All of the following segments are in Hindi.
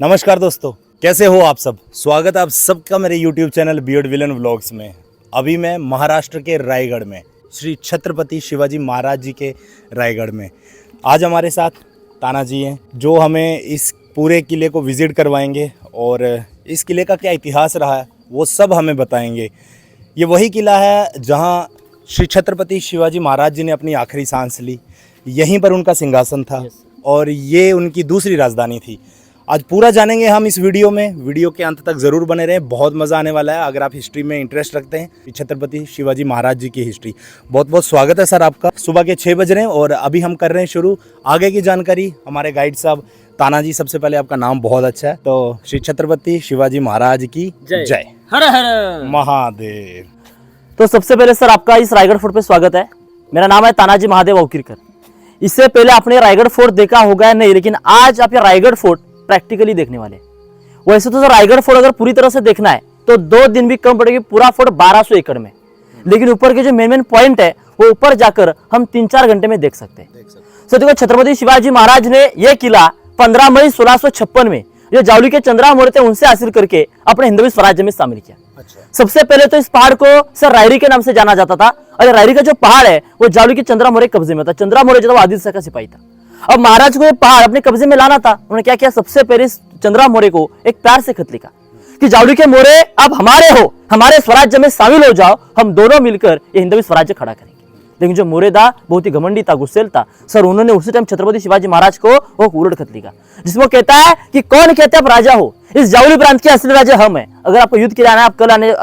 नमस्कार दोस्तों, कैसे हो आप सब। स्वागत है आप सबका मेरे YouTube channel beard villain vlogs में। अभी मैं महाराष्ट्र के रायगढ़ में श्री छत्रपति शिवाजी महाराज जी के रायगढ़ में आज हमारे साथ ताना जी हैं, जो हमें इस पूरे किले को विज़िट करवाएंगे और इस किले का क्या इतिहास रहा है वो सब हमें बताएंगे। ये वही किला है जहाँ श्री छत्रपति शिवाजी महाराज जी ने अपनी आखिरी सांस ली, यहीं पर उनका सिंहासन था और ये उनकी दूसरी राजधानी थी। आज पूरा जानेंगे हम इस वीडियो में, वीडियो के अंत तक ज़रूर बने रहें, बहुत मज़ा आने वाला है। अगर आप हिस्ट्री में इंटरेस्ट रखते हैं, छत्रपति शिवाजी महाराज जी की हिस्ट्री। बहुत बहुत स्वागत है सर आपका। सुबह के 6 बज रहे हैं और अभी हम कर रहे हैं शुरू। आगे की जानकारी हमारे गाइड साहब ताना जी। सबसे पहले आपका नाम बहुत अच्छा है, तो श्री छत्रपति शिवाजी महाराज की जय। हर हर महादेव। तो सबसे पहले सर आपका इस रायगढ़ फोर्ट पे स्वागत है। मेरा नाम है तानाजी महादेव औकीरकर। इससे पहले आपने रायगढ़ फोर्ट देखा होगा या नहीं, लेकिन आज आप ये रायगढ़ फोर्ट प्रैक्टिकली देखने वाले। वैसे तो सर रायगढ़ फोर्ट अगर पूरी तरह से देखना है तो 2 दिन भी कम पड़ेगी। पूरा फोर्ट 1200 एकड़ में, लेकिन ऊपर के जो मेन पॉइंट है वो ऊपर जाकर हम 3-4 घंटे में देख सकते हैं। सर देखो, छत्रपति शिवाजी महाराज ने यह किला 15 मई 1656 में जो जावली के चंद्रा मौर्य थे उनसे हासिल करके अपने हिंदवी स्वराज्य में शामिल किया। सबसे पहले तो इस पहाड़ को सर रायरी के नाम से जाना जाता था और रायरी का जो पहाड़ है वो जावली के चंद्रा मौर्य कब्जे में था। चंद्रा मौर्य जो आदिल शाह का सिपाही था। अब महाराज को ये पहाड़ अपने कब्जे में लाना था। उन्होंने क्या किया, सबसे पहले चंद्रा मौर्य को एक प्यार से खत लिखा कि जावली के मौर्य आप हमारे हो, हमारे स्वराज्य में शामिल हो जाओ, हम दोनों मिलकर ये हिंदवी स्वराज्य खड़ा करेंगे। लेकिन जो मौर्य था बहुत ही घमंडी था, गुस्सेल था। सर उन्होंने उसी टाइम छत्रपति शिवाजी महाराज को वो उलट खत लिखा जिसमें कहता है कि कौन कहते हैं आप राजा हो, इस जावली प्रांत के असली राजा हम हैं। अगर आपको युद्ध के लिए आना है, आप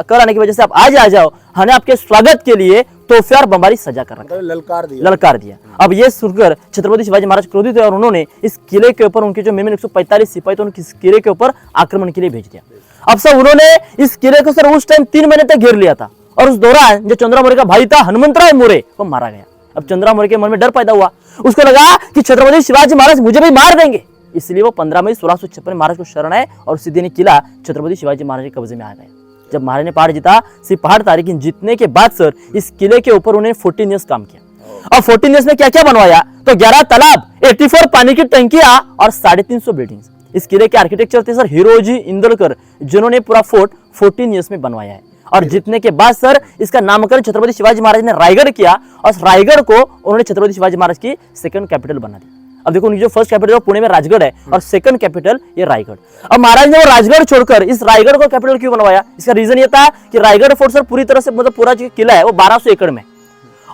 कल आने की वजह से आप आज आ जाओ। हमने आपके स्वागत के लिए तोहफे और बमबारी सजा कर रखा, ललकार दिया। अब ये सुनकर छत्रपति शिवाजी महाराज क्रोधित हुए और उन्होंने इस किले के ऊपर उनके जो मेन 145 सिपाही थे उनके इस किले के ऊपर आक्रमण के लिए भेज दिया। अब सर उन्होंने इस किले को सर उस टाइम 3 महीने तक घेर लिया था और उस दौरान जो चंद्रा मौर्य का भाई था हनुमंतराव मौर्य वो मारा गया। अब चंद्रा मौर्य के मन में डर पैदा हुआ, उसको लगा कि छत्रपति शिवाजी महाराज मुझे भी मार देंगे, इसलिए वो 15 मई 1656 में महाराज को शरण आए और उसी दिन किला छत्रपति शिवाजी महाराज के कब्जे में आ गया। जब महाराज ने पहाड़ जीता, सिर्फ पहाड़ था, लेकिन जीतने के बाद सर इस किले के ऊपर उन्होंने 14 ईयर्स काम किया। और 14 ईयर्स में क्या क्या बनवाया, तो 11 तालाब, 84 पानी की टंकियां और 350 बिल्डिंग्स। इस किले के आर्किटेक्चर थे सर हिरोजी इंदलकर, जिन्होंने पूरा फोर्ट 14 ईयर्स में बनवाया है। और जीतने के बाद सर इसका नामकरण छत्रपति शिवाजी महाराज ने रायगढ़ किया और रायगढ़ को उन्होंने छत्रपति शिवाजी महाराज की सेकंड कैपिटल बना दिया। अब देखो, उनकी जो फर्स्ट कैपिटल है पुणे में राजगढ़ है और सेकंड कैपिटल ये रायगढ़। अब महाराज ने वो राजगढ़ छोड़कर इस रायगढ़ को कैपिटल क्यों बनवाया, इसका रीजन ये था कि रायगढ़ फोर्ट सर पूरी तरह से मतलब पूरा जो किला है वो 1200 एकड़ में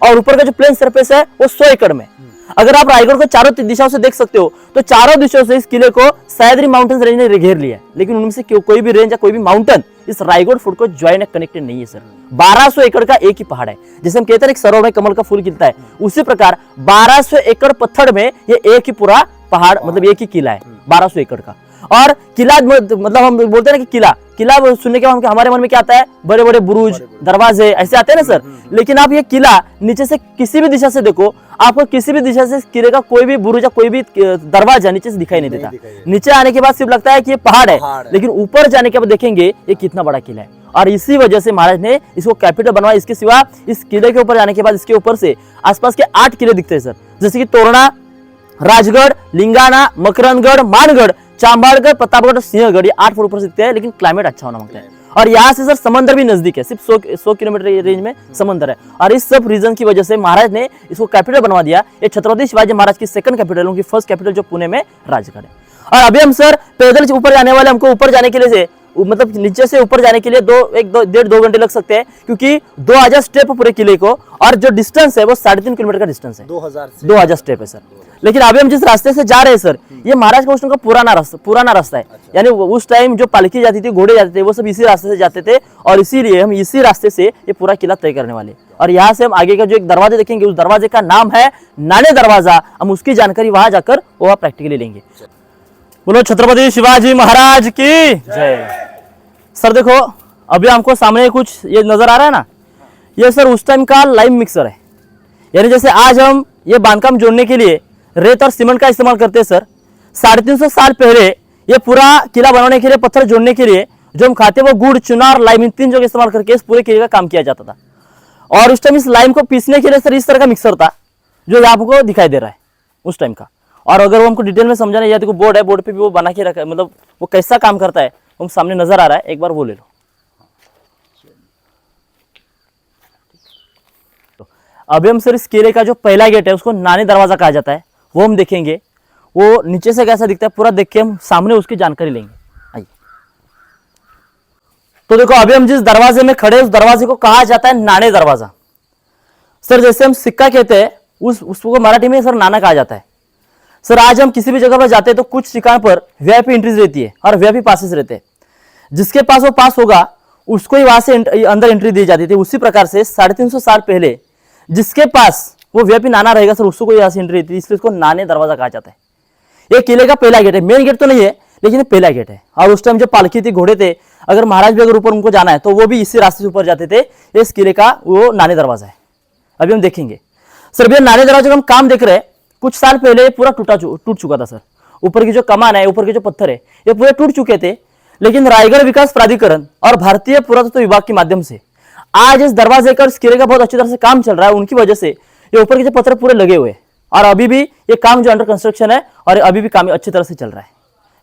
और ऊपर का जो प्लेन सरफेस है वो 100 एकड़ में। अगर आप रायगढ़ को चारों दिशाओं से देख सकते हो तो चारों दिशाओं से इस किले को सह्याद्री माउंटेन रेंज ने घेर लिया है, लेकिन उनमें से कोई भी रेंज या कोई भी माउंटेन इस रायगढ़ फोर्ट को ज्वाइन या कनेक्टेड नहीं है। सर 1200 एकड़ का एक ही पहाड़ है। जैसे हम कहते हैं सरोवर में कमल का फूल खिलता है, उसी प्रकार 1200 एकड़ पत्थर में ये एक ही पूरा पहाड़ मतलब एक ही किला है 1200 एकड़ का। और किला मतलब हम बोलते हैं ना कि किला सुनने के बाद हमारे मन में क्या आता है, बड़े बड़े बुरुज, दरवाजे ऐसे आते हैं ना सर। लेकिन आप ये किला नीचे से किसी भी दिशा से देखो, आपको किसी भी दिशा से किले का कोई भी बुरुज या कोई भी दरवाजा नीचे से दिखाई नहीं देता। नीचे आने के बाद सिर्फ लगता है कि ये पहाड़ है, लेकिन ऊपर जाने के बाद देखेंगे ये कितना बड़ा किला है। और इसी वजह से महाराज ने इसको कैपिटल बनवाया। इसके सिवा इस किले के ऊपर जाने के बाद इसके ऊपर से आसपास के 8 किले दिखते हैं सर, जैसे कि तोरणा, राजगढ़, लिंगाना, मकरंदगढ़, मानगढ़, चांबाड़गढ़, प्रतापगढ़, सिंहगढ़, ये 8 फुट ऊपर से दिखते हैं। लेकिन क्लाइमेट अच्छा होना मांगता है और यहाँ से सर समंदर भी नजदीक है, सिर्फ 100 किलोमीटर रेंज में समंदर है। और इस सब रीजन की वजह से महाराज ने इसको कैपिटल बनवा दिया। ये छत्रपति शिवाजी महाराज की सेकंड कैपिटल, उनकी फर्स्ट कैपिटल जो पुणे में राजगढ़ है। और अभी हम सर पैदल ऊपर जाने वाले, हमको ऊपर जाने के लिए मतलब नीचे से ऊपर जाने के लिए 1.5-2 घंटे लग सकते हैं, क्योंकि 2000 स्टेप पूरे किले को, और जो डिस्टेंस है वो 3.5 किलोमीटर का डिस्टेंस है, 2000 स्टेप है सर। लेकिन अभी हम जिस रास्ते से जा रहे हैं सर, ये महाराज का उस टाइम का पुराना रास्ता है। यानी उस टाइम जो पालकी जाती थी, घोड़े जाते थे, वो सब इसी रास्ते से जाते थे और इसीलिए हम इसी रास्ते से ये पूरा किला तय करने वाले। और यहाँ से हम आगे का जो एक दरवाजा देखेंगे, उस दरवाजे का नाम है नाने दरवाजा। हम उसकी जानकारी वहां जाकर वो प्रैक्टिकली लेंगे। बोलो छत्रपति शिवाजी महाराज की जय। सर देखो, अभी हमको सामने कुछ ये नजर आ रहा है ना, ये सर उस टाइम का लाइम मिक्सर है। यानी जैसे आज हम ये बांधकाम जोड़ने के लिए रेत और सीमेंट का इस्तेमाल करते हैं सर, 350 साल पहले ये पूरा किला बनाने के लिए, पत्थर जोड़ने के लिए जो हम खाते हैं वो गुड़, चुना और लाइम, इन 3 चीजों का इस्तेमाल करके इस पूरे किले का काम किया जाता था। और उस टाइम इस लाइम को पीसने के लिए सर इस तरह का मिक्सर था जो आपको दिखाई दे रहा है उस टाइम का। और अगर वो हमको डिटेल में समझाना, या तो बोर्ड है, बोर्ड पे भी वो बना के रखा है, मतलब वो कैसा काम करता है वो सामने नजर आ रहा है, एक बार वो ले लो। अभी हम सर इस किले का जो पहला गेट है उसको नानी दरवाजा कहा जाता है, वो हम देखेंगे। वो नीचे से कैसा दिखता है पूरा देख के हम सामने उसकी जानकारी लेंगे। आइए। तो देखो अभी हम जिस दरवाजे में खड़े उस दरवाजे को कहा जाता है नाने दरवाजा। सर जैसे हम सिक्का कहते हैं उसको मराठी में सर नाना कहा जाता है। सर आज हम किसी भी जगह पर जाते हैं तो कुछ ठिकान पर वीआईपी एंट्रीज रहती है और वीआईपी पासेस रहते हैं। जिसके पास वो पास होगा उसको ही वहां से अंदर एंट्री दी जाती थी। उसी प्रकार से 350 साल पहले जिसके पास वो वीआईपी नाना रहेगा सर उसको यहाँ से एंट्री देती है, इसलिए उसको नाने दरवाजा कहा जाता है। ये किले का पहला गेट है, मेन गेट तो नहीं है लेकिन पहला गेट है। और उस टाइम जो पालकी थी, घोड़े थे, अगर महाराज भी अगर ऊपर उनको जाना है तो वो भी इसी रास्ते से ऊपर जाते थे। इस किले का वो नाने दरवाजा है, अभी हम देखेंगे। सर भैया नाने दरवाजे का हम काम देख रहे हैं, कुछ साल पहले ये पूरा टूट चुका था सर। ऊपर की जो कमान है, ऊपर के जो पत्थर है, ये पूरे टूट चुके थे। लेकिन रायगढ़ विकास प्राधिकरण और भारतीय पुरातत्व विभाग के माध्यम से आज इस दरवाजे का इस किले का बहुत अच्छी तरह से काम चल रहा है। उनकी वजह से ये ऊपर के जो पत्थर पूरे लगे हुए हैं और अभी भी ये काम जो अंडर कंस्ट्रक्शन है और अभी भी काम अच्छी तरह से चल रहा है।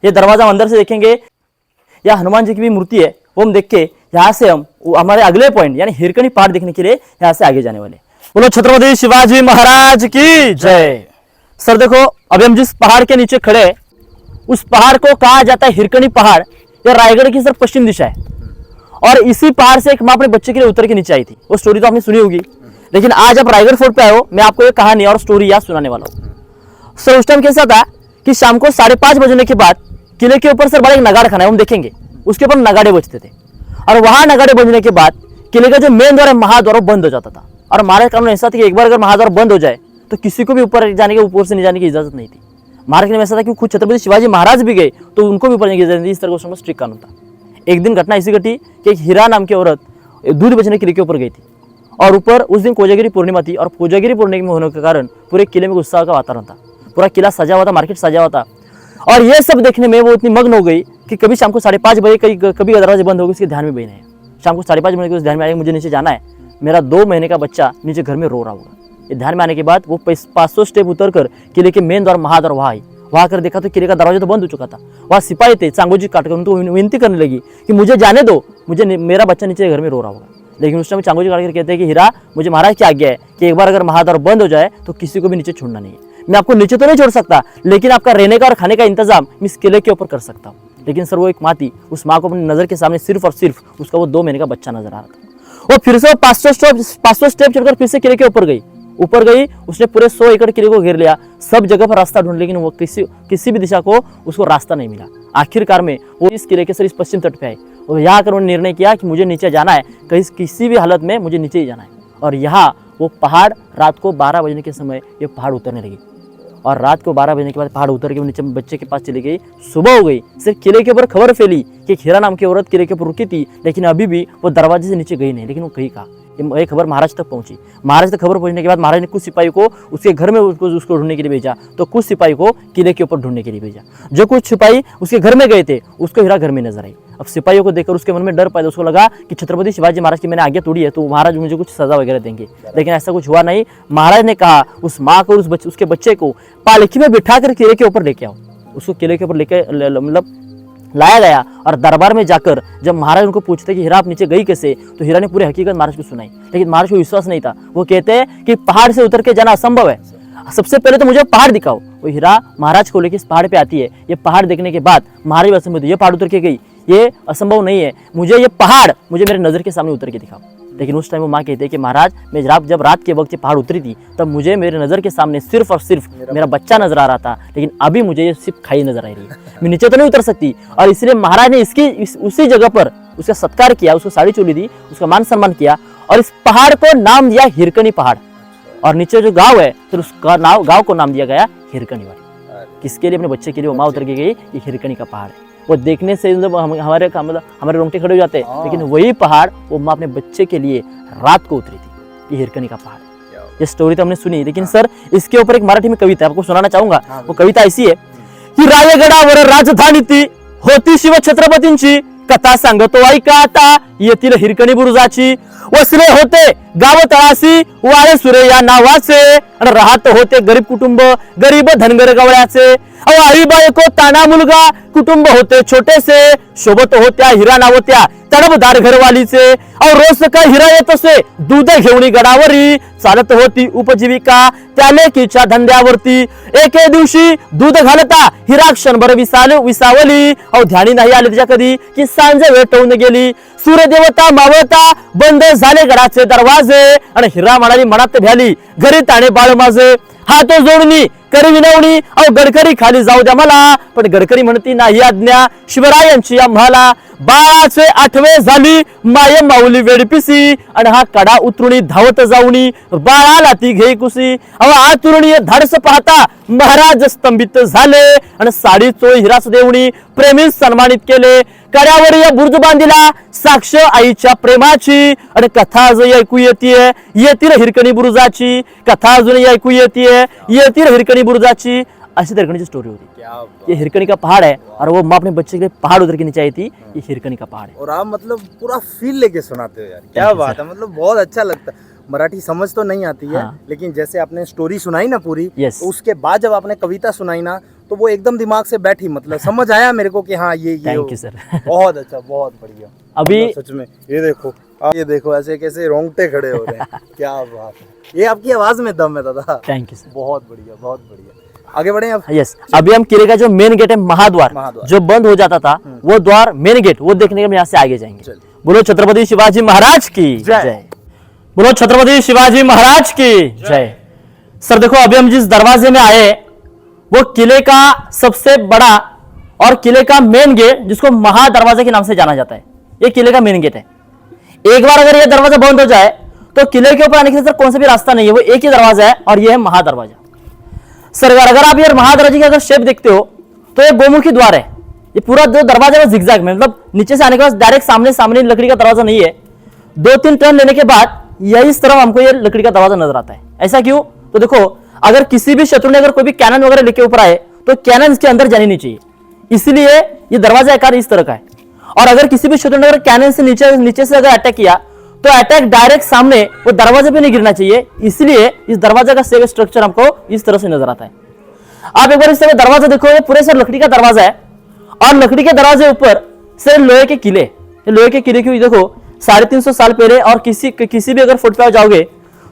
ये दरवाजा हम अंदर से देखेंगे, या हनुमान जी की भी मूर्ति है, वो हम देख के यहाँ से हम हमारे अगले पॉइंट यानी हिरकनी पहाड़ देखने के लिए यहाँ से आगे जाने वाले। बोलो छत्रपति शिवाजी महाराज की जय। सर देखो अभी हम जिस पहाड़ के नीचे खड़े हैं उस पहाड़ को कहा जाता है हिरकनी पहाड़। यह रायगढ़ की सर पश्चिम दिशा है और इसी पहाड़ से एक माँ अपने बच्चे के लिए उतर के नीचे आई थी। वो स्टोरी तो आपने सुनी होगी, लेकिन आज आप रायगढ़ फोर्ट पे आए हो, मैं आपको ये कहानी और स्टोरी याद सुनाने वाला हूँ। सर उस टाइम कैसा था कि शाम को 5:30 बजने के बाद किले के ऊपर सर बड़ा एक नगाड़ खाना है, हम देखेंगे। उसके ऊपर नगाड़े बजते थे और वहां नगाड़े बजने के बाद किले का जो मेन द्वार है महाद्वार बंद हो जाता था। और महाराज कानून ऐसा था कि एक बार अगर महाद्वार बंद हो जाए तो किसी को भी ऊपर जाने के ऊपर से नहीं जाने की इजाजत नहीं थी। महाराज के ऐसा था कि खुद छत्रपति शिवाजी महाराज भी गए तो उनको भी ऊपर जाने की इजाजत नहीं थी। इस तरह का स्ट्रिक्ट कानून था। एक दिन घटना ऐसी घटी कि एक हीरा नाम की औरत दूध बेचने किले के ऊपर गई थी और ऊपर उस दिन कोजागिरी पूर्णिमा थी और कोजागिरी पूर्णिमा होने के कारण पूरे किले में उत्साह का वातावरण था। पूरा किला सजा हुआ था, मार्केट सजा हुआ था और ये सब देखने में वो इतनी मग्न हो गई कि कभी शाम को 5:30 बजे कभी दरवाजे बंद हो गए, उसके ध्यान में भी नहीं है। शाम को 5:30 बजे उस ध्यान में आया मुझे नीचे जाना है, मेरा 2 महीने का बच्चा नीचे घर में रो रहा होगा। ये ध्यान में आने के बाद वो 500 स्टेप उतर कर किले के मेन द्वार महाद्वार वहाँ आई। वहां कर देखा तो किले का दरवाजा तो बंद हो चुका था। वहाँ सिपाही थे, चांगोजी काटकर उनको विनती करने लगी कि मुझे जाने दो, मुझे मेरा बच्चा नीचे घर में रो रहा होगा। लेकिन उस टाइम चांगोजी काटकर कहते हैं कि हीरा मुझे महाराज की आज्ञा है कि एक बार अगर महाद्वार बंद हो जाए तो किसी को भी नीचे छोड़ना नहीं है। मैं आपको नीचे तो नहीं छोड़ सकता लेकिन आपका रहने का और खाने का इंतजाम मैं इस किले के ऊपर कर सकता हूँ। लेकिन सर वो एक माँ थी, उस माँ को अपनी नजर के सामने सिर्फ और सिर्फ उसका वो 2 महीने का बच्चा नजर आ रहा था। वो फिर से 500 स्टेप चढ़कर फिर से किले के ऊपर गई। उसने पूरे 100 एकड़ किले को घेर लिया, सब जगह पर रास्ता ढूंढ, लेकिन वो किसी भी दिशा को उसको रास्ता नहीं मिला। आखिरकार में वो इस किले के सर इस पश्चिम तट पे आए और यहाँ आकर उन्होंने निर्णय किया कि मुझे नीचे जाना है, किसी भी हालत में मुझे नीचे ही जाना है। और यहाँ वो पहाड़ रात को 12 बजने के समय ये पहाड़ उतरने लगी और रात को 12 बजने के बाद पहाड़ उतर के वो नीचे बच्चे के पास चली गई। सुबह हो गई, सिर्फ किले के ऊपर खबर फैली कि हीरा नाम की औरत किले के ऊपर रुकी थी, लेकिन अभी भी वो दरवाजे से नीचे गई नहीं। लेकिन वो कहीं कहा, ये खबर महाराज तक पहुंची। महाराज तक खबर पहुंचने के बाद महाराज ने कुछ सिपाही को उसके घर में उसको ढूंढने के लिए भेजा, तो कुछ सिपाही को किले के ऊपर ढूंढने के लिए भेजा। जो कुछ सिपाही उसके घर में गए थे उसको हीरा घर में नजर आई। अब सिपाहियों को देखकर उसके मन में डर पैदा, उसको लगा कि छत्रपति शिवाजी महाराज की मैंने आज्ञा तोड़ी है तो महाराज मुझे कुछ सजा वगैरह देंगे। लेकिन ऐसा कुछ हुआ नहीं। महाराज ने कहा उस माँ को उसके बच्चे को पालकी में बिठा कर किले के ऊपर लेके आओ। उसको किले के ऊपर लेके मतलब लाया गया और दरबार में जाकर जब महाराज उनको पूछते कि हीरा आप नीचे गई कैसे, तो हीरा ने पूरी हकीकत महाराज को सुनाई। लेकिन महाराज को विश्वास नहीं था। वो कहते हैं कि पहाड़ से उतर के जाना असंभव है, सबसे पहले तो मुझे पहाड़ दिखाओ। वो हीरा महाराज को लेकर इस पहाड़ पे आती है। ये पहाड़ देखने के बाद महाराज असंभव, ये पहाड़ उतर के गई, ये असंभव नहीं है, मुझे ये पहाड़ मुझे मेरे नजर के सामने उतर के दिखाओ। लेकिन उस टाइम वो माँ कहते हैं कि महाराज मैं जब रात के वक्त ये पहाड़ उतरी थी तब मुझे मेरे नज़र के सामने सिर्फ और सिर्फ मेरा बच्चा नजर आ रहा था, लेकिन अभी मुझे ये सिर्फ खाई नजर आ रही है, मैं नीचे तो नहीं उतर सकती। और इसलिए महाराज ने उसी जगह पर उसका सत्कार किया, उसको साड़ी चोली दी, उसका मान सम्मान किया और इस पहाड़ को नाम दिया हिरकनी पहाड़। और नीचे जो गाँव है फिर उस गाँव को नाम दिया गया हिरकनी वाली। किसके लिए? अपने बच्चे के लिए वो माँ उतर के गई। ये हिरकनी का पहाड़ है। वो देखने से हमारे रोंगटे खड़े हो जाते हैं, लेकिन वही पहाड़ वो माँ अपने बच्चे के लिए रात को उतरी थी। ये हिरकनी का पहाड़। ये स्टोरी तो हमने सुनी, लेकिन सर इसके ऊपर एक मराठी में कविता आपको सुनाना चाहूंगा। वो कविता ऐसी है की रायगडावर राजधानी ती होती शिव छत्रपतींची, कथा सांगतो ऐका आता येथील हिरकणी बुरुजाची। वसले होते गाव तळाशी वाळे सुरे या नावाचे आणि राहत होते गरीब कुटुंब गरीब धनगर गवळ्याचे अहो आई बायको ताना मुलगा कुटुंब होते छोटेसे शोभत होत्या हिरा नावत्या तडफदार घरवालीचे अहो रोज सकाळी हिरा येत असे दूध घेऊन गडावरी चालत होती उपजीविका त्या लेकीच्या धंद्यावरती एके दिवशी दूध घालता हिरा क्षणभर विसावली अहो ध्यानी नाही आले तिच्या कधी की सांज वेटवून गेली सूर्यदेवता मावळता बंद झाले गडाचे दरवाजे आणि हिरा म्हणाली मनात भ्याली घरी ताणे बाळ माझे हात जोडणी करी विनवणी अहो गडकरी खाली जाऊ द्या मला पण गडकरी म्हणती नाही आज्ञा शिवरायांची आम्हाला बाळाचे आठवे झाली माय माऊली वेडपिसी आणि हा कडा उतरुणी धावत जाऊनी बाळाला ती घे कुसी अहो आतुरणी धाडस पाहता महाराज स्तंभित झाले आणि साडी चोळी हिरास देवणी प्रेमी सन्मानित केले कड्यावर या बुर्ज बांधिला साक्ष आईच्या प्रेमाची आणि कथा अजून ऐकू येतीये येतील हिरकणी बुरुजाची कथा अजून ऐकू येतीये येतील हिरकणी बुरुजाची ऐसी हिरकनी की स्टोरी होती। ये हिरकनी का पहाड़ है और वो माँ अपने बच्चे के लिए पहाड़ उतर के नीचे आई थी। ये हिरकनी का पहाड़ है और आप मतलब पूरा फील लेके सुनाते हो यार, क्या बात है, मतलब बहुत अच्छा लगता है। मराठी समझ तो नहीं आती है हाँ। लेकिन जैसे आपने स्टोरी सुनाई ना पूरी, Yes। तो उसके बाद जब आपने कविता सुनाई ना तो वो एकदम दिमाग से बैठी, मतलब समझ आया मेरे को कि हाँ ये थैंक यू सर। बहुत अच्छा, बहुत बढ़िया। अभी मतलब सच में ये देखो ऐसे कैसे रोंगटे खड़े हो रहे हैं क्या बात है, ये आपकी आवाज में दम है दादा। Thank you sir. बहुत बढ़िया, बहुत बढ़िया। आगे बढ़े आप। यस अभी हम किले का जो मेन गेट है महाद्वार जो बंद हो जाता था वो द्वार मेन गेट वो देखने के लिए यहाँ से आगे जाएंगे। बोलो छत्रपति शिवाजी महाराज की जय। बोलो छत्रपति शिवाजी महाराज की जय। सर देखो अभी हम जिस दरवाजे में आए वो किले का सबसे बड़ा और किले का मेन गेट जिसको महादरवाजे के नाम से जाना जाता है, ये किले का मेन गेट है। एक बार अगर ये दरवाजा बंद हो जाए तो किले के ऊपर आने के लिए सर कौन सा भी रास्ता नहीं है, वो एक ही दरवाजा है और ये है महादरवाजा। सर अगर आप ये महादरवाजे की अगर शेप देखते हो तो ये गोमुखी द्वार है। ये पूरा जो दरवाजा है जिगजैग में, मतलब नीचे से आने के बाद डायरेक्ट सामने सामने लकड़ी का दरवाजा नहीं है। 2-3 टर्न लेने के बाद यही इस तरफ हमको ये लकड़ी का दरवाजा नजर आता है। ऐसा क्यों? तो देखो अगर किसी भी शत्रु ने अगर कोई भी कैनन वगैरह लेके ऊपर आए तो कैनन इसके अंदर जानी नहीं चाहिए, इसलिए ये दरवाजा आकार इस तरह का है। और अगर किसी भी शत्रु ने अगर कैनन से नीचे से अगर अटैक किया तो अटैक डायरेक्ट सामने वो दरवाजे पे नहीं गिरना चाहिए, इसलिए इस दरवाजा का सेव स्ट्रक्चर हमको इस तरह से नजर आता है। आप एक बार इस तरह दरवाजा देखो, ये पूरे सर लकड़ी का दरवाजा है और लकड़ी के दरवाजे ऊपर सर लोहे के किले, लोहे के किले क्यों देखो 350 साल पहले। और किसी भी अगर फुट पे जाओगे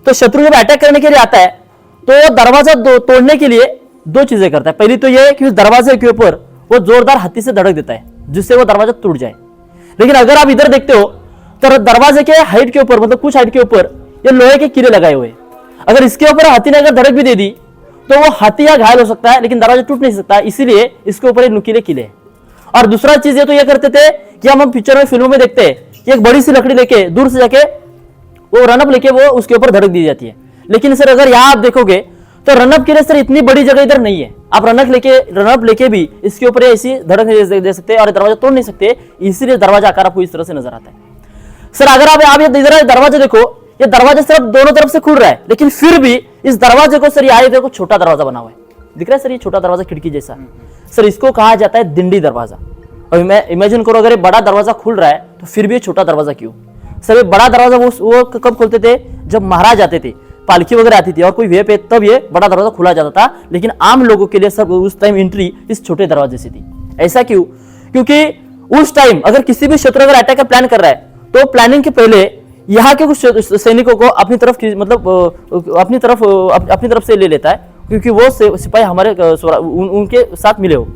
तो शत्रु जब अटैक करने के लिए आता है तो दरवाजा तोड़ने के लिए 2 चीजें करता है। पहली तो ये कि उस दरवाजे के ऊपर वो जोरदार हत्ती से धड़क देता है जिससे वो दरवाजा टूट जाए। लेकिन अगर आप इधर देखते हो तो दरवाजे के हाइट के ऊपर, मतलब कुछ हाइट के ऊपर ये लोहे के किले लगाए हुए, अगर इसके ऊपर हाथी ने अगर धड़क भी दे दी तो वो हाथी या घायल हो सकता है लेकिन दरवाजा टूट नहीं सकता, इसीलिए इसके ऊपर ये नुकीले किले। और दूसरा चीज ये तो ये करते थे कि हम पिक्चर में फिल्मों में देखते हैं कि एक बड़ी सी लकड़ी लेके दूर से जाके वो रनअप लेके वो उसके ऊपर धड़क दी जाती है। लेकिन सर अगर यहाँ आप देखोगे तो रनअप के लिए सर इतनी बड़ी जगह इधर नहीं है, आप रनअप लेके भी इसके ऊपर ऐसी धड़क दे सकते हैं और दरवाजा तोड़ नहीं सकते, इसीलिए दरवाजा आकार आपको इस तरह से नजर आता है। सर अगर आप इधर दरवाजा देखो, ये दरवाजा सिर्फ दोनों तरफ से खुल रहा है लेकिन फिर भी इस दरवाजे को सर यहाँ देखो छोटा दरवाजा बना हुआ है, दिख रहा है सर ये छोटा दरवाजा खिड़की जैसा। सर इसको कहा जाता है दिंडी दरवाजा। और मैं इमेजिन करो अगर ये बड़ा दरवाजा खुल रहा है तो फिर भी ये छोटा दरवाजा क्यों? सर ये बड़ा दरवाजा वो कब खोलते थे? जब महाराज आते थे, पालकी वगैरह आती थी और कोई वे पे, तब ये बड़ा दरवाजा खुला जाता था। लेकिन आम लोगों के लिए सर उस टाइम एंट्री इस छोटे दरवाजे से थी। ऐसा क्यों? क्योंकि उस टाइम अगर किसी भी शत्रु अगर अटैक का प्लान कर रहा है तो प्लानिंग के पहले यहाँ के कुछ सैनिकों को अपनी तरफ मतलब अपनी तरफ से ले लेता है, क्योंकि वो सिपाही हमारे उनके साथ मिले हो।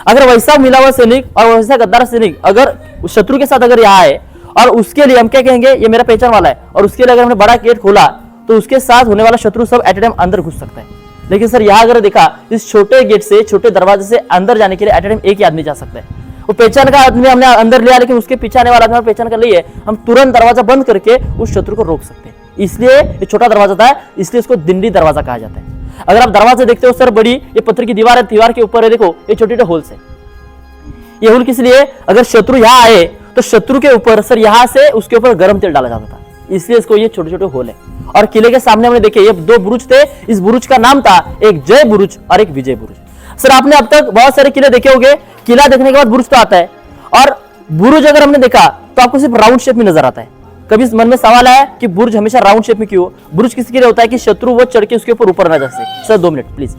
अगर वैसा मिला हुआ सैनिक और वैसा गद्दार सैनिक अगर शत्रु के साथ अगर यहाँ आए और उसके लिए हम क्या कहेंगे, ये मेरा पहचान वाला है, और उसके लिए अगर हमने बड़ा गेट खोला तो उसके साथ होने वाला शत्रु सब एट ए टाइम अंदर घुस सकता है। लेकिन सर यहाँ अगर देखा, इस छोटे गेट से, छोटे दरवाजे से अंदर जाने के लिए एट ए टाइम एक ही आदमी जा सकता है। वो पहचान का आदमी हमने अंदर लिया लेकिन उसके पीछे आने वाला आदमी पहचान कर लिए, हम तुरंत दरवाजा बंद करके उस शत्रु को रोक सकते हैं। इसलिए ये छोटा दरवाजा था, इसलिए इसको दिंडी दरवाजा कहा जाता है। अगर आप दरवाजा देखते हो सर, बड़ी ये पत्थर की दीवार है, दीवार के ऊपर है देखो ये छोटे छोटे होल्स है। ये होल किस लिए? अगर शत्रु यहाँ आए तो शत्रु के ऊपर सर यहाँ से उसके ऊपर गर्म तेल डाला जाता था, इसलिए इसको ये छोटे छोटे होल है। और किले के सामने हमने देखे ये 2 बुरुज थे, इस बुरुज का नाम था एक जय बुरुज और एक विजय बुरुज। सर आपने अब तक बहुत सारे किले देखे होंगे, किला देखने के बाद बुरुज तो आता है, और बुरुज अगर हमने देखा तो आपको सिर्फ राउंड शेप में नजर आता है। कभी मन में सवाल आया कि बुर्ज हमेशा राउंड शेप में क्यों? बुर्ज किसी के लिए होता है कि शत्रु वो चढ़ के उसके ऊपर ना जा सके। Sir 2 minute please.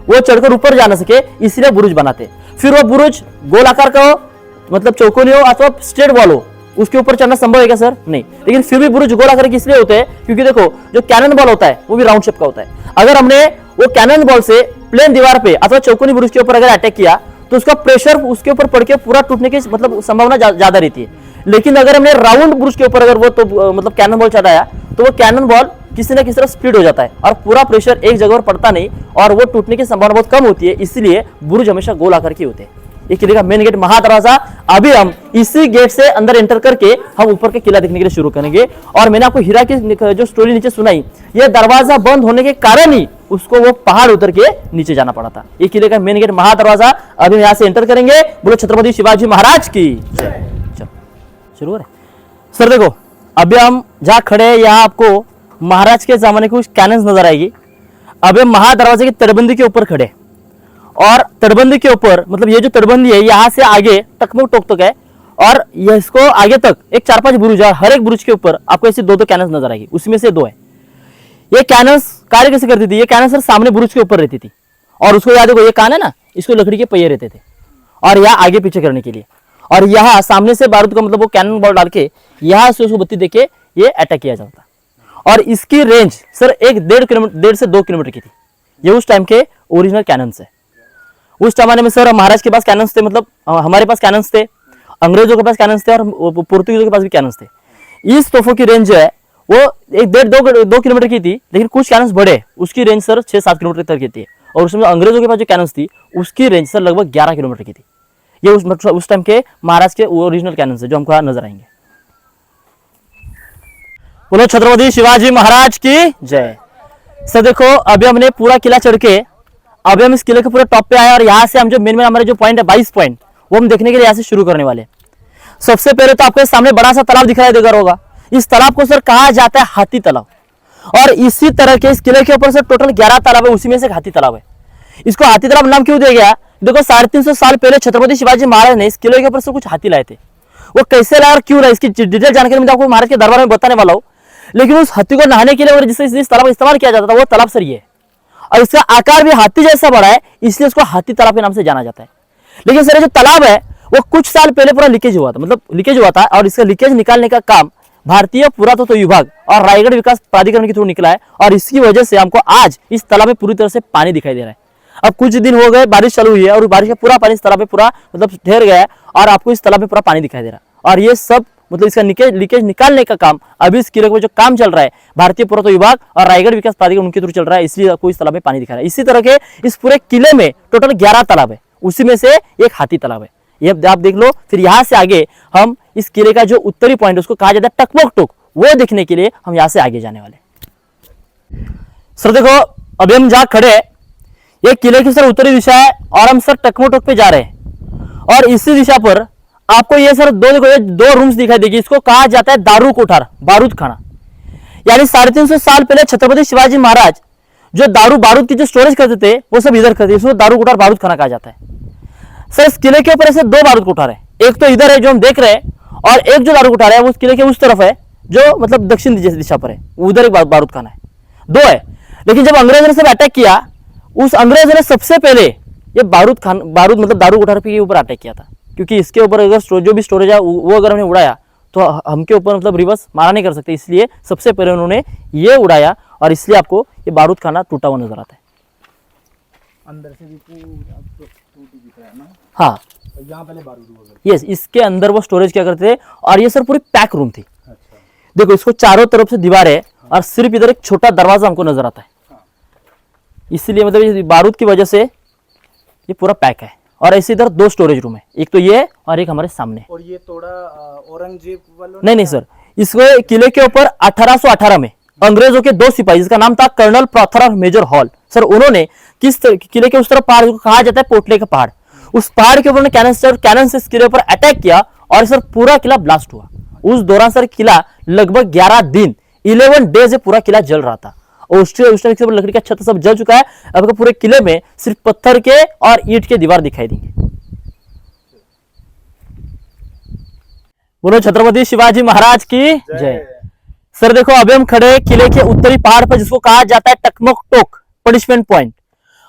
वो चढ़कर ऊपर जा ना सके, इसलिए बुर्ज बनाते। फिर वो बुर्ज गोल आकार का हो, मतलब चौकोनी हो अथवा स्ट्रेट वॉल हो, उसके ऊपर चढ़ना संभव है क्या सर? नहीं। लेकिन फिर भी बुर्ज गोल आकार के इसलिए होते हैं क्योंकि देखो जो कैनन बॉल होता है वो भी राउंड शेप का होता है। अगर हमने वो कैनन बॉल से प्लेन दीवार पे अथवा चौकोनी बुर्ज के ऊपर अगर अटैक किया तो उसका प्रेशर उसके ऊपर पड़ के पूरा टूटने की मतलब संभावना ज्यादा रहती है। लेकिन अगर हमने राउंड बुर्ज के ऊपर अगर वो तो मतलब कैनन बॉल चढ़ाया तो वो कैनन बॉल किसी ना किसी तरफ स्प्लिट हो जाता है और पूरा प्रेशर एक जगह पर पड़ता नहीं और वो टूटने की संभावना बहुत कम होती है। इसलिए बुर्ज हमेशा गोल आकार के होते हैं। ये किले का मेन गेट महादरवाजा। अभी हम इसी गेट से अंदर एंटर करके हम ऊपर के किला देखने के लिए शुरू करेंगे। और मैंने आपको हीरा की जो स्टोरी नीचे सुनाई, ये दरवाजा बंद होने के कारण ही उसको वो पहाड़ उतर के नीचे जाना पड़ा था। ये किले का मेन गेट महादरवाजा। अभी हम यहाँ से एंटर करेंगे। बोलो छत्रपति शिवाजी महाराज की जय। चलो शुरू करें। सर देखो अभी हम जहाँ खड़े हैं यहाँ आपको महाराज के जमाने की कुछ कैनन्स नजर आएगी। अभी हम महादरवाजे की तटबंदी के ऊपर खड़े और तटबंदी के ऊपर मतलब ये जो तटबंदी है यहाँ से आगे टकमक टोक तक है और ये इसको आगे तक एक 4-5 बुरुज है। हर एक बुरुज के ऊपर आपको ऐसे 2-2 कैनन्स नजर आएगी, उसमें से 2 है। ये कैनन्स कार्य कैसे करती थी? ये कैनन्स सर सामने बुरुज के ऊपर रहती थी और उसको याद है ये कान है ना, इसको लकड़ी के पहिए रहते थे और यहाँ आगे पीछे करने के लिए। और यहाँ सामने से बारूद का मतलब वो कैनन बॉल डाल के यहाँ से उसको बत्ती देके ये अटैक किया जाता। और इसकी रेंज सर 1.5 से 2 किलोमीटर की थी। ये उस टाइम के ओरिजिनल कैनन्स है। उस जमाने में सर महाराज के पास कैनन्स थे, मतलब हमारे पास कैनन्स थे, अंग्रेजों के पास कैनन्स थे और पोर्तुगीजों के पास भी कैनन्स थे। इस तोपों की रेंज जो है वो 1.5-2 किलोमीटर की थी, लेकिन कुछ कैनन्स बड़े, उसकी रेंज सर 6-7 किलोमीटर तक की थी। और उसमें अंग्रेजों के पास जो कैनन्स थी उसकी रेंज सर लगभग 11 किलोमीटर की थी। ये उस टाइम के महाराज के ओरिजिनल कैनन्स है जो हमको नजर आएंगे। बोलो छत्रपति शिवाजी महाराज की जय। सर देखो अभी हमने पूरा किला चढ़ के अभी हम इस किले के पूरे टॉप पे आए और यहाँ से हम जो मेन हमारे जो पॉइंट है 22 पॉइंट वो हम देखने के लिए यहाँ से शुरू करने वाले। सबसे पहले तो आपके सामने बड़ा सा तालाब दिखाई देगा होगा। इस तालाब को सर कहा जाता है हाथी तालाब। और इसी तरह के इस किले के ऊपर सर टोटल 11 तालाब है, उसी में से एक हाथी तालाब है। इसको हाथी तालाब नाम क्यों दिया गया? देखो 350 साल पहले छत्रपति शिवाजी महाराज ने इस किले के ऊपर से कुछ हाथी लाए थे। वो कैसे लाए और क्यों लाए इसकी डिटेल जानकारी मैं आपको महाराज के दरबार में बताने वाला हूँ। लेकिन उस हाथी को नहाने के लिए और जिससे इस तालाब का इस्तेमाल किया जाता था वो तालाब सर ये है। और इसका आकार भी हाथी जैसा बड़ा है, इसलिए इसको हाथी तालाब के नाम से जाना जाता है। लेकिन सर जो तालाब है वो कुछ साल पहले पूरा लीकेज हुआ था, मतलब लीकेज हुआ था और इसका लीकेज निकालने का काम भारतीय पुरातत्व विभाग और रायगढ़ विकास प्राधिकरण के थ्रू निकला है। और इसकी वजह से हमको आज इस तालाब में पूरी तरह से पानी दिखाई दे रहा है। अब कुछ दिन हो गए बारिश चालू हुई है और बारिश का पूरा पानी इस तालाब में पूरा मतलब ठहर गया है और आपको इस तालाब में पूरा पानी दिखाई दे रहा है। और ये सब मतलब इसका लीकेज निकालने का काम अभी इस किले में जो काम चल रहा है भारतीय पुरातत्व विभाग और रायगढ़ विकास प्राधिकरण उनके थ्रू चल रहा है, इसलिए आपको इस तालाब में पानी दिखा रहा है। इसी तरह के इस पूरे किले में टोटल 11 तालाब है, उसी में से एक हाथी तालाब है। ये आप देख लो। फिर यहाँ से आगे हम इस किले का जो उत्तरी पॉइंट उसको कहा जाता है टकमक टोक, वो देखने के लिए हम यहाँ से आगे जाने वाले। सर देखो अभी हम जहाँ खड़े हैं ये किले की सर उत्तरी दिशा है और हम सर टकमक टोक पे जा रहे हैं। और इसी दिशा पर आपको ये सर दो रूम्स दिखाई देगी। इसको कहा जाता है दारू कोठार, बारूद खाना। यानी 350 साल पहले छत्रपति शिवाजी महाराज जो दारू बारूद की जो स्टोरेज करते थे वो सब इधर करते, इसको दारू कोठार बारूद खाना कहा जाता है। सर इस किले के ऊपर ऐसे 2 बारूद कोठार है, एक तो इधर है जो हम देख रहे हैं और एक जो दारू कोठार है वो उस किले के उस तरफ है जो मतलब दक्षिण दिशा पर है, उधर एक बारूद खाना है। 2 है। लेकिन जब अंग्रेजों ने सब अटैक किया उस अंग्रेजों ने सबसे पहले ये बारूद मतलब दारू कोठार के ऊपर अटैक किया था, क्योंकि इसके ऊपर अगर जो भी स्टोरेज है वो अगर हमने उड़ाया तो हमके ऊपर मतलब रिवर्स मारा नहीं कर सकते, इसलिए सबसे पहले उन्होंने ये उड़ाया और इसलिए आपको ये बारूद खाना टूटा हुआ नजर आता है। अंदर से भी पूरा टूटी दिख रहा है ना। हाँ यहाँ पहले बारूद हुआ। यस, इसके अंदर वो स्टोरेज क्या करते थे और ये सर पूरी पैक रूम थी। अच्छा। देखो इसको चारों तरफ से दीवार है और सिर्फ इधर एक छोटा दरवाजा हमको नजर आता है। इसलिए मतलब बारूद की वजह से ये पूरा पैक है। और ऐसे इधर 2 स्टोरेज रूम है, एक तो ये और एक हमारे सामने। और ये थोड़ा औरंगजेब वालों नहीं सर, इसको किले के ऊपर 1818 में अंग्रेजों के 2 सिपाही जिसका नाम था कर्नल प्रॉथर मेजर हॉल, सर उन्होंने किले के उस तरफ पहाड़ को कहा जाता है पोटले का पहाड़, उस पहाड़ के ऊपर कैनन से इस किले पर अटैक किया और सर पूरा किला ब्लास्ट हुआ। उस दौरान सर किला लगभग 11 दिन 11 डेज पूरा किला जल रहा था। और उस टाइम लकड़ी का छत सब जल चुका है। अब पूरे किले में सिर्फ पत्थर के और ईंट के दीवार दिखाई देंगे। बोलो छत्रपति शिवाजी महाराज की जय। सर देखो अभी हम खड़े हैं किले के उत्तरी पहाड़ पर जिसको कहा जाता है टकमक टोक पनिशमेंट पॉइंट।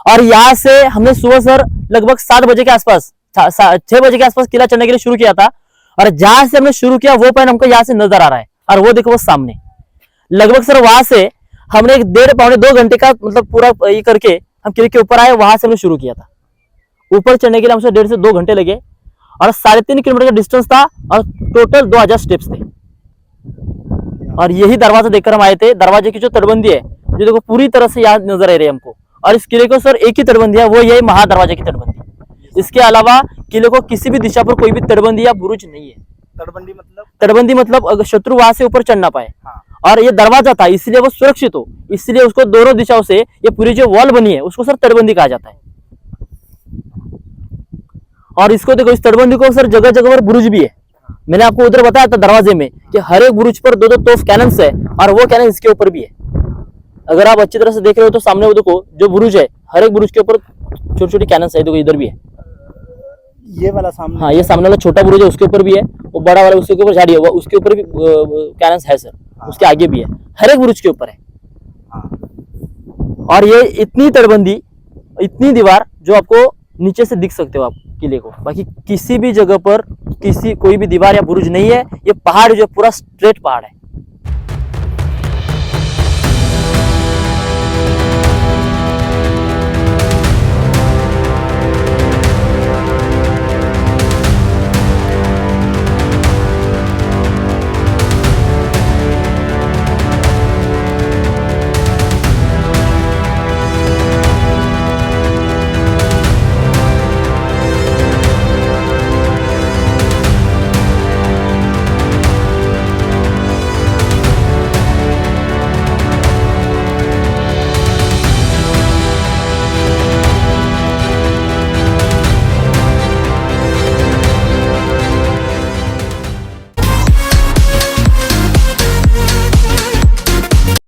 और यहाँ से हमने सुबह सर लगभग 7 बजे के आसपास 6 बजे के आसपास किला चढ़ने के लिए शुरू किया था। और जहां से हमने शुरू किया वो पॉइंट हमको यहाँ से नजर आ रहा है और वो देखो वो सामने लगभग सर वहां से हमने 1.5-2 घंटे का मतलब पूरा ये करके हम किले के ऊपर आए। वहां से हमने शुरू किया था। ऊपर चढ़ने के लिए हमसे 1.5 से 2 घंटे लगे और 3.5 किलोमीटर का डिस्टेंस था और टोटल 2000 स्टेप्स थे। और यही दरवाजा देखकर हम आए थे। दरवाजे की जो तटबंदी है जो देखो पूरी तरह से यहाँ नजर आ रही है हमको। और इस किले को सर एक ही तटबंदी है, वो यही महादरवाजा की तटबंदी। इसके अलावा किले को किसी भी दिशा पर कोई भी तटबंदी या बुरुज नहीं है। तटबंदी मतलब अगर शत्रु वहां से ऊपर चढ़ ना पाए। और ये दरवाजा था इसलिए वो सुरक्षित हो, इसलिए उसको दोनों दिशाओं से ये पूरी जो वॉल बनी है उसको सर तटबंदी कहा जाता है। और इसको देखो इस तटबंदी को सर जगह जगह पर बुरुज भी है। मैंने आपको उधर बताया था दरवाजे में कि हर एक बुरुज पर 2-2 तोफ कैनन्स है और वो कैनन इसके ऊपर भी है। अगर आप अच्छी तरह से देख रहे हो तो सामने वो देखो जो बुरुज है हर एक बुरुज के ऊपर छोटी छोटी कैनन्स है। देखो इधर भी है, ये वाला सामने, हाँ ये सामने वाला छोटा बुरुज है उसके ऊपर भी है, वो बड़ा वाला उसके ऊपर झाड़ी है उसके ऊपर भी कैनन्स है सर। उसके आगे भी है, हर एक बुरुज के ऊपर है। और ये इतनी तटबंदी इतनी दीवार जो आपको नीचे से दिख सकते हो आप किले को, बाकी किसी भी जगह पर कोई भी दीवार या बुरुज नहीं है। ये पहाड़ जो पूरा स्ट्रेट पहाड़ है।